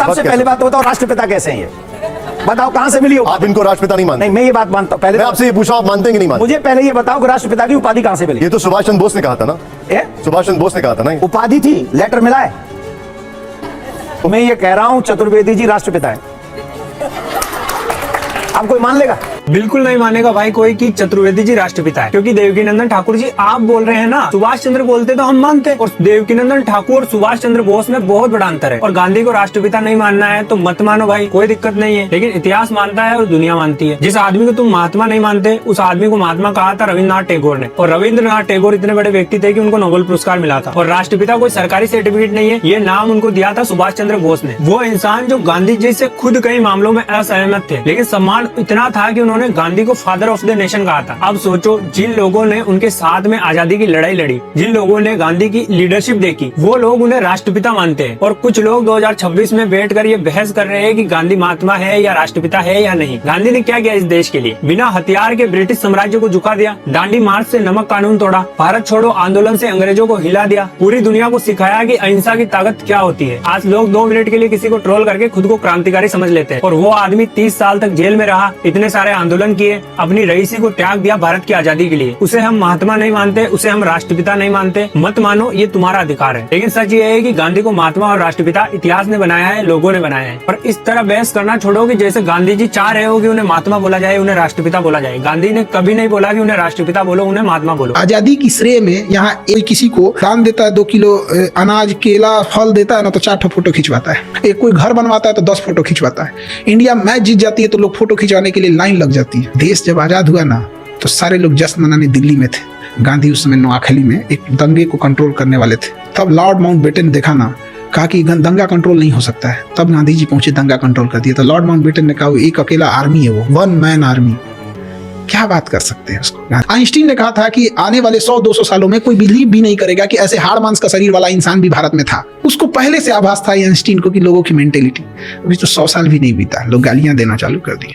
सबसे पहले बात बताओ, राष्ट्रपिता कैसे हैं ये बताओ, कहां से मिली आप इनको राष्ट्रपिता नहीं मानते? नहीं, मैं ये बात मानता हूं। पहले मैं आपसे ये पूछा, आप मानते हैं कि नहीं मानते? मुझे पहले ये बताओ कि राष्ट्रपिता की उपाधि कहां से मिली? ये तो सुभाष चंद्र बोस ने कहा था ना। सुभाष चंद्र बोस ने कहा था ना। उपाधि थी, लेटर मिला है। तो मैं ये कह रहा हूं चतुर्वेदी जी राष्ट्रपिता है। अब कोई मान लेगा? बिल्कुल नहीं मानेगा भाई कोई कि चतुर्वेदी जी राष्ट्रपिता है, क्योंकि देवकीनंदन ठाकुर जी आप बोल रहे हैं ना, सुभाष चंद्र बोलते तो हम मानते, और देवकीनंदन ठाकुर और सुभाष चंद्र बोस में बहुत बड़ा अंतर है। और गांधी को राष्ट्रपिता नहीं मानना है तो मत मानो भाई, कोई दिक्कत नहीं है, लेकिन इतिहास मानता है और दुनिया मानती है। जिस आदमी को तुम महात्मा नहीं मानते, उस आदमी को महात्मा कहा था रविन्द्रनाथ टैगोर ने, और रविन्द्रनाथ टैगोर इतने बड़े व्यक्ति थे कि उनको नोबेल पुरस्कार मिला था। और राष्ट्रपिता कोई सरकारी सर्टिफिकेट नहीं है, ये नाम उनको दिया था सुभाष चंद्र बोस ने। वो इंसान जो गांधी जी से खुद कई मामलों में असहमत थे, लेकिन सम्मान इतना था कि उन्होंने गांधी को फादर ऑफ द नेशन कहा था। अब सोचो, जिन लोगों ने उनके साथ में आजादी की लड़ाई लड़ी, जिन लोगों ने गांधी की लीडरशिप देखी, वो लोग उन्हें राष्ट्रपिता मानते हैं। और कुछ लोग 2026 में बैठकर ये बहस कर रहे हैं कि गांधी महात्मा है या राष्ट्रपिता है या नहीं। गांधी ने क्या किया इस देश के लिए? बिना हथियार के ब्रिटिश साम्राज्य को झुका दिया, दांडी मार्च से नमक कानून तोड़ा, भारत छोड़ो आंदोलन से अंग्रेजों को हिला दिया, पूरी दुनिया को सिखाया कि अहिंसा की ताकत क्या होती है। आज लोग 2 मिनट के लिए किसी को ट्रोल करके खुद को क्रांतिकारी समझ लेते हैं, और वो आदमी 30 साल तक जेल में रहा, इतने सारे आंदोलन किए, अपनी रईसी को त्याग दिया भारत की आजादी के लिए। उसे हम महात्मा नहीं मानते, उसे हम राष्ट्रपिता नहीं मानते। मत मानो, ये तुम्हारा अधिकार है। लेकिन सच ये है कि गांधी को महात्मा और राष्ट्रपिता इतिहास ने बनाया है, लोगों ने बनाया है। पर इस तरह बहस करना छोड़ो कि जैसे गांधी जी चाह रहे हो कि उन्हें महात्मा बोला जाए, उन्हें राष्ट्रपिता बोला जाए। गांधी ने कभी नहीं बोला कि उन्हें राष्ट्रपिता बोलो, उन्हें महात्मा बोलो। आजादी की श्रेय में यहाँ एक किसी को दान देता है 2 किलो अनाज, केला, फल देता है ना, तो 4 फोटो खिंचवाता है। एक कोई घर बनवाता है तो 10 फोटो खिंचवाता है। इंडिया मैच जीत जाती है तो लोग फोटो खिंचवाने के लिए लाइन लग जाती है। देश जब आजाद हुआ ना, तो सारे लोग जश्न मनाने दिल्ली में थे। गांधी उस समय नोआखली में एक दंगे को कंट्रोल करने वाले थे। तब लॉर्ड माउंटबेटन ने देखा ना, कहा कि दंगा कंट्रोल नहीं हो सकता है। तब गांधी जी पहुंचे, दंगा कंट्रोल कर दिया। तो लॉर्ड माउंटबेटन ने कहा वो एक अकेला आर्मी है, वो 1 मैन आर्मी। क्या बात कर सकते हैं उसको। आइंस्टीन ने कहा था कि आने वाले 100-200 सालों में कोई बिलीव भी नहीं करेगा कि ऐसे हाड़ मांस का शरीर वाला इंसान भी भारत में था। उसको पहले से आभास था आइंस्टीन को कि लोगों की मेंटेलिटी। अभी तो 100 साल भी नहीं बीता, लोग गालियां देना चालू कर दी।